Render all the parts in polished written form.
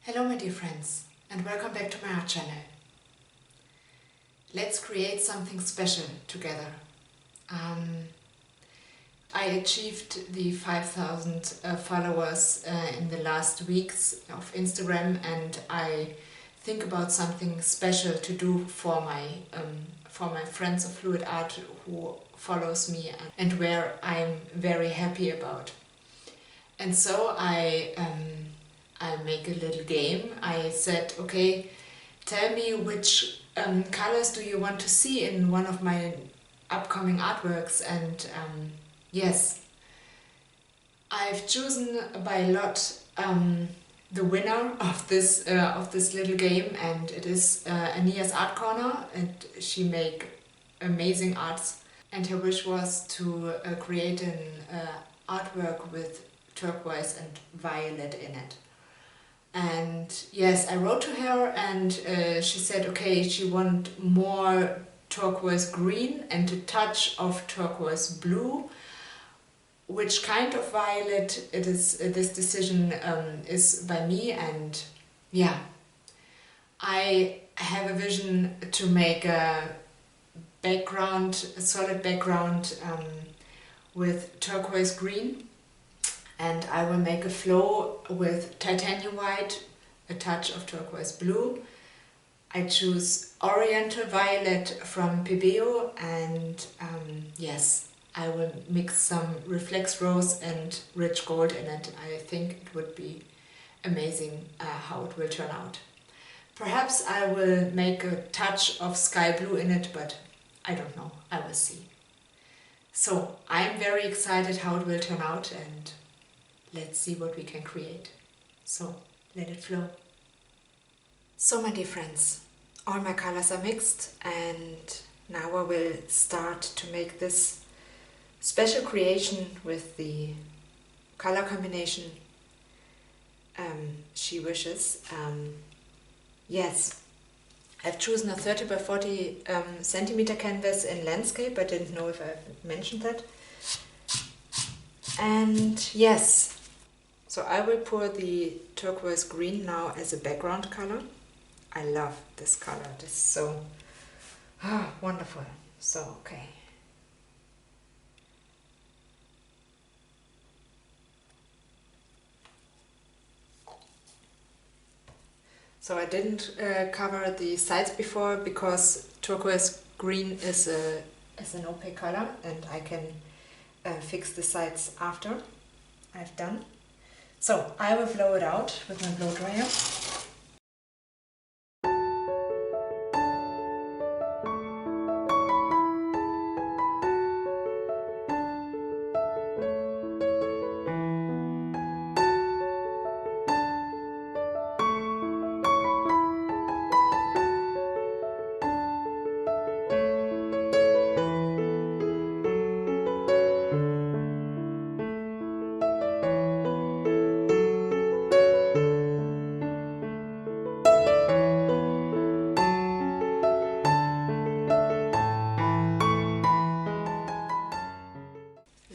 Hello my dear friends and welcome back to my art channel. Let's create something special together. I achieved the 5,000 followers in the last weeks of Instagram, and I think about something special to do for my friends of Fluidart who follows me and where I'm very happy about. And so I make a little game. I said, okay, tell me which colors do you want to see in one of my upcoming artworks, and yes, I've chosen by a lot the winner of this little game, and it is Ania's Art Corner, and she make amazing arts, and her wish was to create an artwork with turquoise and violet in it. And yes, I wrote to her, and she said okay, she want more turquoise green and a touch of turquoise blue. Which kind of violet it is, this decision is by me, and yeah, I have a vision to make a solid background with turquoise green. And I will make a flow with titanium white, a touch of turquoise blue. I choose Oriental Violet from Pebeo, and yes, I will mix some Reflex Rose and Rich Gold in it. I think it would be amazing how it will turn out. Perhaps I will make a touch of Sky Blue in it, but I don't know, I will see. So I'm very excited how it will turn out, and let's see what we can create. So, let it flow. So my dear friends, all my colors are mixed, and now I will start to make this special creation with the color combination she wishes. Yes, I've chosen a 30 by 40 centimeter canvas in landscape. I didn't know if I mentioned that. And yes, so I will pour the turquoise green now as a background color. I love this color, it is so wonderful. So, okay. So I didn't cover the sides before because turquoise green is an opaque color, and I can fix the sides after I've done. So I will blow it out with my blow dryer.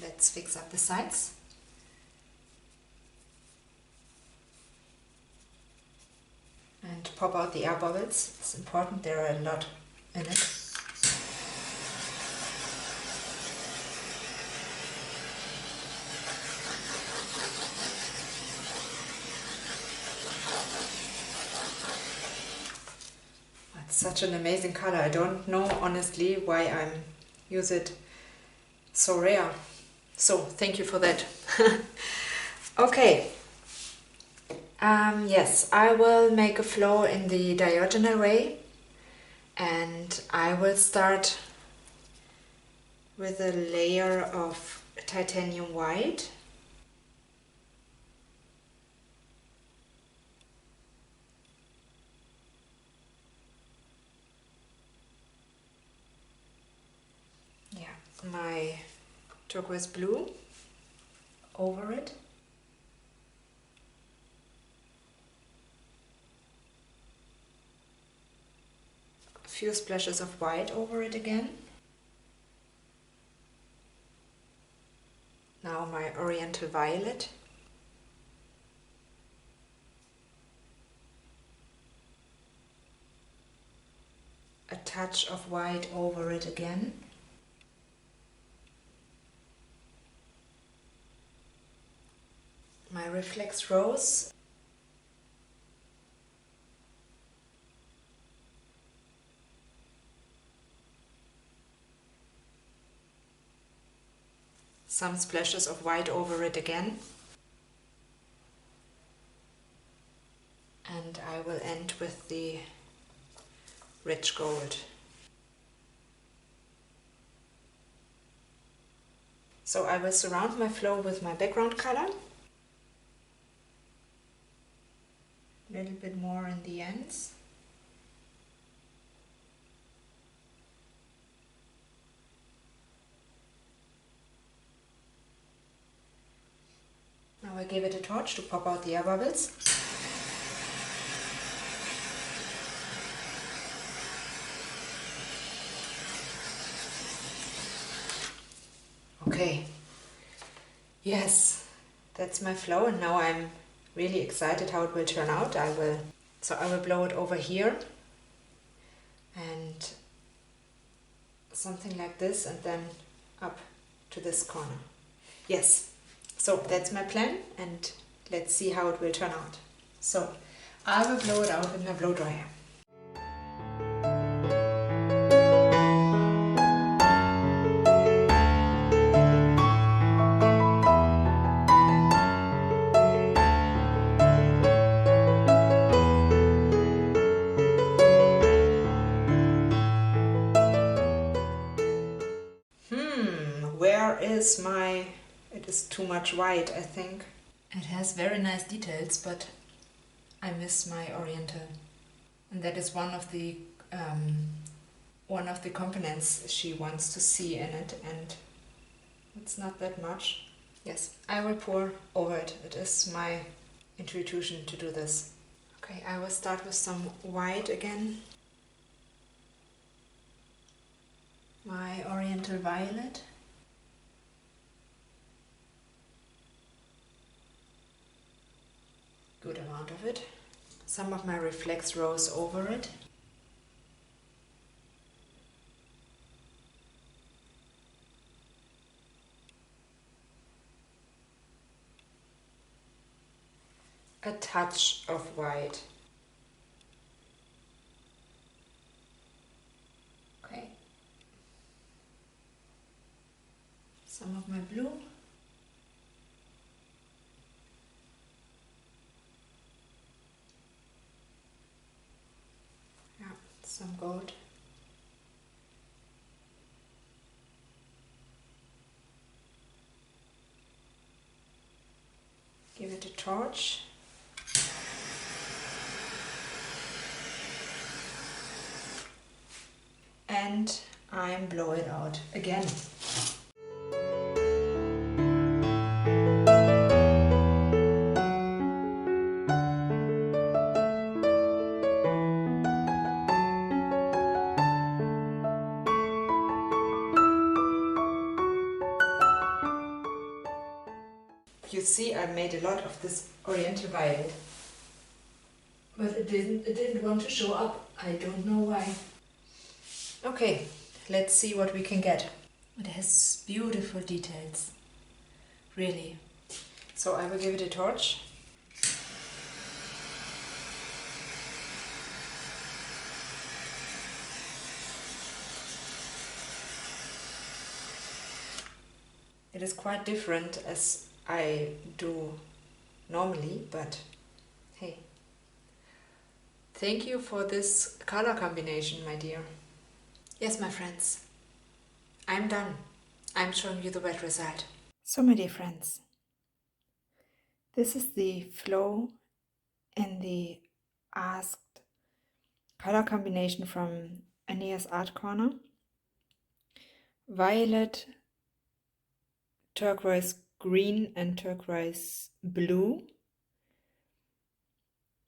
Let's fix up the sides. And pop out the air bubbles. It's important, there are a lot in it. It's such an amazing color. I don't know honestly why I use it so rare. So thank you for that. Okay. Yes, I will make a flow in the diagonal way, and I will start with a layer of titanium white. Yeah, my turquoise blue over it. A few splashes of white over it again. Now my Oriental Violet. touch of white over it again. My reflex rose. Some splashes of white over it again. And I will end with the rich gold. So I will surround my flow with my background color. A little bit more in the ends. Now I give it a torch to pop out the air bubbles. Okay, yes, that's my flow, and now I'm really excited how it will turn out. I will blow it over here and something like this, and then up to this corner. Yes, so that's my plan, and let's see how it will turn out. So I will blow it out with my blow dryer. Where is my... It is too much white, I think. It has very nice details, but I miss my oriental. And that is one of the components she wants to see in it, and it's not that much. Yes, I will pour over it. It is my intuition to do this. Okay, I will start with some white again. My oriental violet. Good amount of it. Some of my reflex rose over it. A touch of white. Okay. Some of my blue. Yeah, some gold. Give it a torch. And I'm blow it out again. You see, I made a lot of this oriental violet, but it didn't want to show up. I don't know why. Okay, let's see what we can get. It has beautiful details, really. So I will give it a torch. It is quite different as I do normally, but hey. Thank you for this color combination, my dear. Yes, my friends, I'm done. I'm showing you the wet result. So, my dear friends, this is the flow in the asked color combination from Ania's Art Corner. Violet, turquoise green and turquoise blue.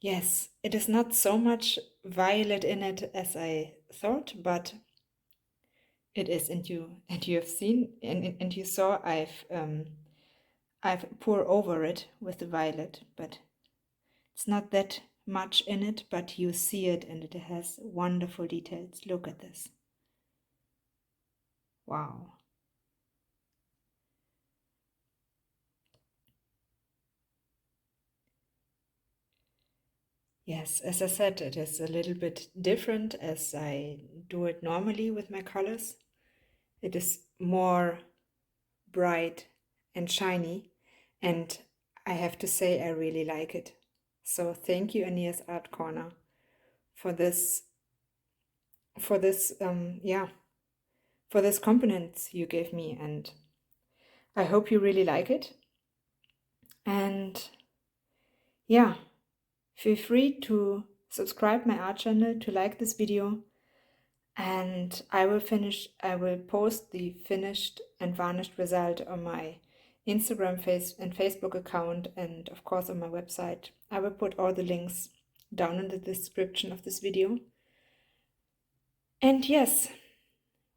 Yes, it is not so much violet in it as I thought, but it is, and you have seen and you saw I've poured over it with the violet, but it's not that much in it, but you see it and it has wonderful details. Look at this. Wow. Yes, as I said, it is a little bit different as I do it normally with my colors. It is more bright and shiny, and I have to say I really like it. So thank you, Ania's Art Corner, for this for this for this components you gave me, and I hope you really like it. And yeah, feel free to subscribe my art channel, to like this video, and I will post the finished and varnished result on my Instagram and Facebook account, and of course on my website. I will put all the links down in the description of this video. And yes,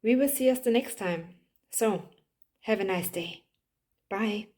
we will see us the next time. So, have a nice day. Bye.